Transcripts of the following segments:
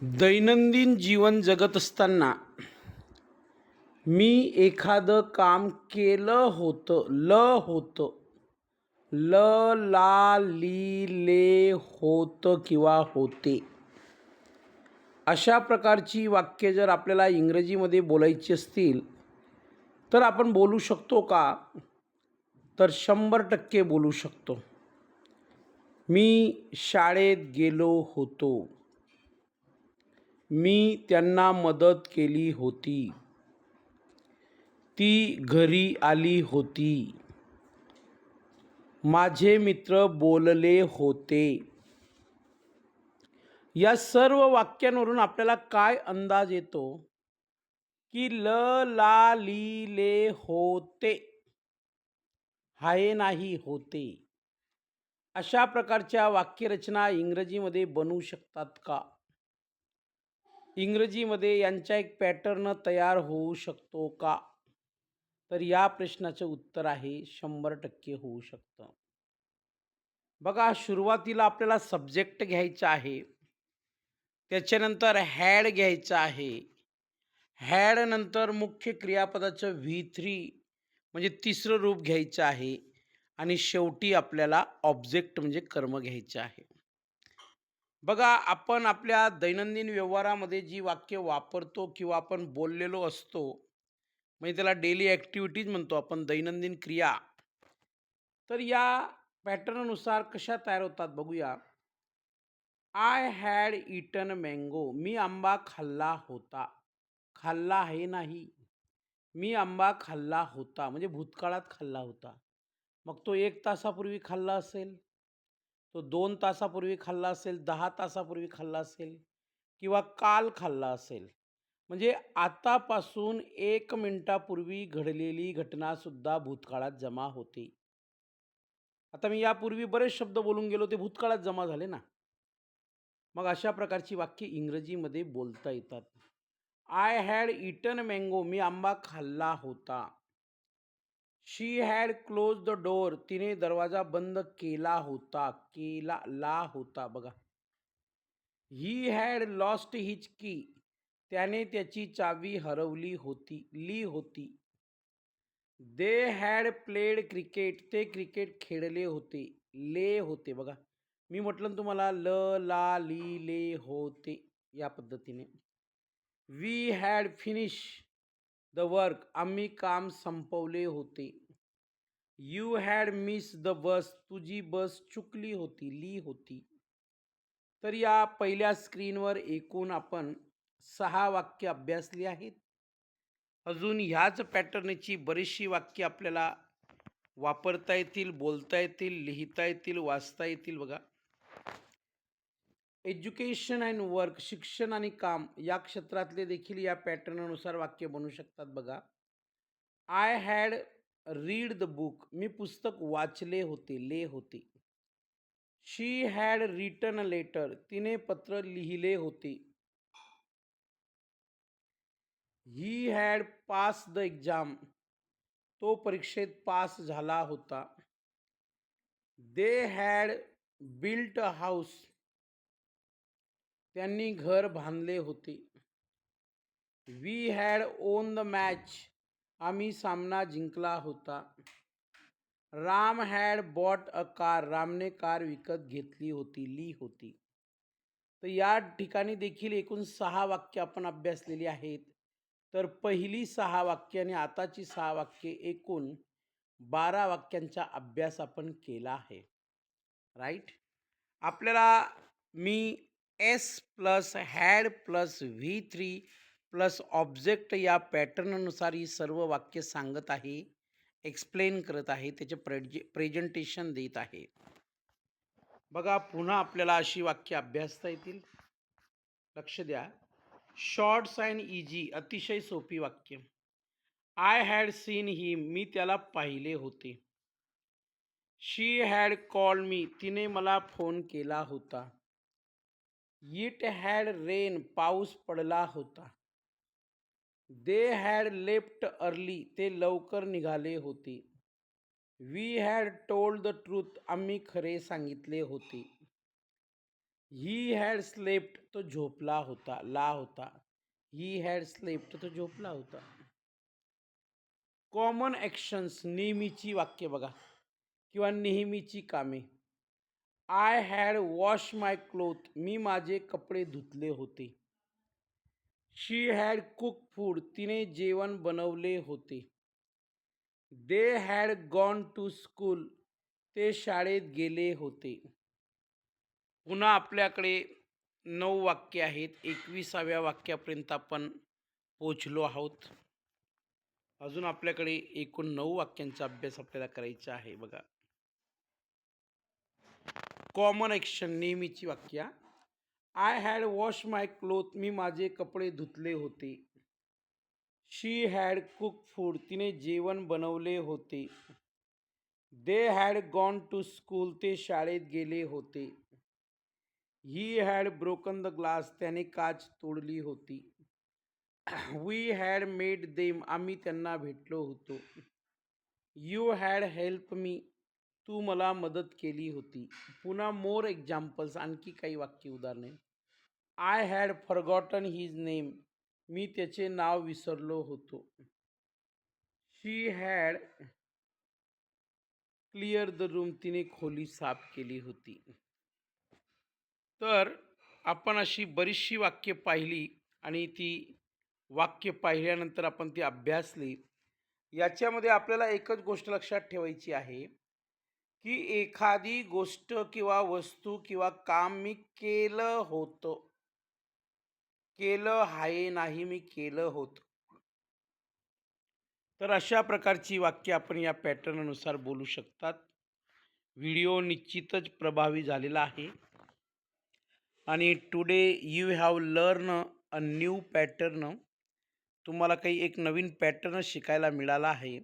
दैनंदिन जीवन जगत असताना मी एखादं काम केलं होतं, होतं. ल, ला, ली, ले, होतं किंवा होते. अशा प्रकारची वाक्य जर आपल्याला इंग्रजीमध्ये बोलायची असतील, तर आपण बोलू शकतो का? तर 100% बोलू शकतो. मी शाळेत गेलो होतो. मी त्यांना मदत केली होती. ती घरी आली होती. माझे मित्र बोलले होते. या सर्व वाक्यांवरून आपल्याला काय अंदाज येतो, की ल, ला, ली, ले, होते. आहे नाही होते. अशा प्रकारच्या वाक्यरचना इंग्रजीमध्ये बनवू शकतात का? इंग्रजीमध्ये यांचा एक पॅटर्न तयार होऊ शकतो का? तर या प्रश्नाचं उत्तर आहे 100% होऊ शकतं. बघा, सुरुवातीला आपल्याला सब्जेक्ट घ्यायचा आहे. त्याच्यानंतर हॅड घ्यायचं आहे. हॅड नंतर मुख्य क्रियापदाचं व्ही3 म्हणजे तिसरं रूप घ्यायचं आहे. आणि शेवटी आपल्याला ऑब्जेक्ट म्हणजे कर्म घ्यायचं आहे. बघा, आपण आपल्या दैनंदिन व्यवहारामध्ये जी वाक्य वापरतो किंवा आपण बोललेलो असतो, म्हणजे त्याला डेली ॲक्टिव्हिटीज म्हणतो आपण, दैनंदिन क्रिया. तर या पॅटर्ननुसार कशा तयार होतात बघूया. I had eaten mango. मी आंबा खाल्ला होता. खाल्ला आहे नाही. मी आंबा खाल्ला होता म्हणजे भूतकाळात खाल्ला होता. मग तो 1 तासापूर्वी खाल्ला असेल, तो 2 तासापूर्वी खाल्ला असेल, 10 तासापूर्वी खाल्ला असेल किंवा काल खाल्ला असेल. म्हणजे आतापासून 1 मिनिटापूर्वी घडलेली घटनासुद्धा भूतकाळात जमा होते. आता मी यापूर्वी बरेच शब्द बोलून गेलो, ते भूतकाळात जमा झाले ना. मग अशा प्रकारची वाक्य इंग्रजीमध्ये बोलता येतात. I had eaten mango. मी आंबा खाल्ला होता. She had close the door. तिने दरवाजा बंद केला होता. केला ला होता बघा. ही हॅड लॉस्ट हिज की. त्याने त्याची चावी हरवली होती. ली होती. They had played cricket. ते क्रिकेट खेळले होते. ले होते बघा. मी म्हटलं ना तुम्हाला, ल, ला, ली, ले, होते या पद्धतीने. We had finish the work. आम्ही काम संपवले होते. You had miss the bus. तुझी बस चुकली होती. ली होती. तर या पहिल्या स्क्रीनवर एकूण आपण 6 वाक्य अभ्यासली आहेत. अजून ह्याच पॅटर्नची बरीचशी वाक्य आपल्याला वापरता येतील, बोलता येतील, लिहिता येतील, वाचता येतील बघा. Education and work. शिक्षण आणि काम या क्षेत्रातले देखील या पॅटर्ननुसार वाक्य बनू शकतात बघा. I had read the book. मी पुस्तक वाचले होते. ले होते. She had written a letter. तिने पत्र लिहिले होते. He had pass the exam. तो परीक्षेत पास झाला होता. They had built a house. त्यांनी घर बांधले होते. We had won the match. आम्ही सामना जिंकला होता. Ram had bought a car. रामने कार विकत घेतली होती. ली होती. तर या ठिकाणी देखील एकूण 6 वाक्य आपण अभ्यासलेली आहेत. तर पहिली 6 वाक्य आणि आताची 6 वाक्य एकूण 12 वाक्यांचा अभ्यास आपण केला आहे. राईट. आपल्याला मी एस प्लस हॅड प्लस व्ही3 प्लस ऑब्जेक्ट या पॅटर्ननुसार ही सर्व वाक्य सांगत आहे, एक्सप्लेन करत आहे, त्याचे प्रेझेंटेशन देत आहे. बघा, पुन्हा आपल्याला अशी वाक्य अभ्यासता येतील. लक्ष द्या. Shorts and easy. अतिशय सोपी वाक्य. I had seen him. मी त्याला पाहिले होते. She had called me. तिने मला फोन केला होता. It had rain. पाऊस पडला होता. They had left early. ते लवकर निघाले होते. We had told the truth. आम्ही खरे सांगितले होते. ही हॅड स्लेप्ट तो झोपला होता, ला होता. ही हॅड स्लेप्ट तो झोपला होता. कॉमन ॲक्शन्स नेहमीची वाक्य बघा किंवा नेहमीची कामे. I had wash my cloth मी माझे कपडे धुतले होते. शी हॅड कुक फूड तिने जेवण बनवले होते. They had gone to school ते शाळेत गेले होते. पुन्हा आपल्याकडे 9 वाक्य आहेत. 21व्या वाक्यापर्यंत आपण पोहोचलो आहोत. अजून आपल्याकडे एकूण 9 वाक्यांचा अभ्यास आपल्याला करायचा आहे बघा. कॉमन ॲक्शन नेहमीची वाक्य. I had wash my cloth मी माझे कपडे धुतले होते. शी हॅड कुक फूड तिने जेवण बनवले होते. They had gone to school ते शाळेत गेले होते. He had broken the glass त्याने काच तोडली होती. वी हॅड मेड देम आम्ही त्यांना भेटलो होतो. यू हॅड हेल्प मी तू मला मदत केली होती. पुन्हा मोर एक्झाम्पल्स आणखी काही वाक्य उदाहरणे. I had forgotten his name मी त्याचे नाव विसरलो होतो. She had clear the room तिने खोली साफ केली होती. तर आपण अशी बरीचशी वाक्य पाहिली आणि ती वाक्य पाहिल्यानंतर आपण ती अभ्यासली. याच्यामध्ये आपल्याला एकच गोष्ट लक्षात ठेवायची आहे की एखादी गोष्ट किंवा वस्तू किंवा काम मी केलं होतं, केलं आहे नाही मी केलं होतं. तर अशा प्रकारची वाक्य आपण या पॅटर्ननुसार बोलू शकतात. व्हिडिओ निश्चितच प्रभावी झालेला आहे आणि today you have learn a new pattern. तुम्हाला काही एक नवीन पॅटर्न शिकायला मिळाला आहे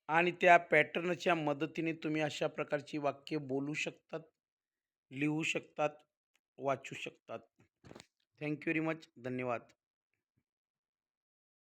आणि त्या पॅटर्नच्या मदतीने तुम्ही अशा प्रकारची वाक्य बोलू शकतात, लिहू शकतात, वाचू शकतात. Thank you very much. धन्यवाद.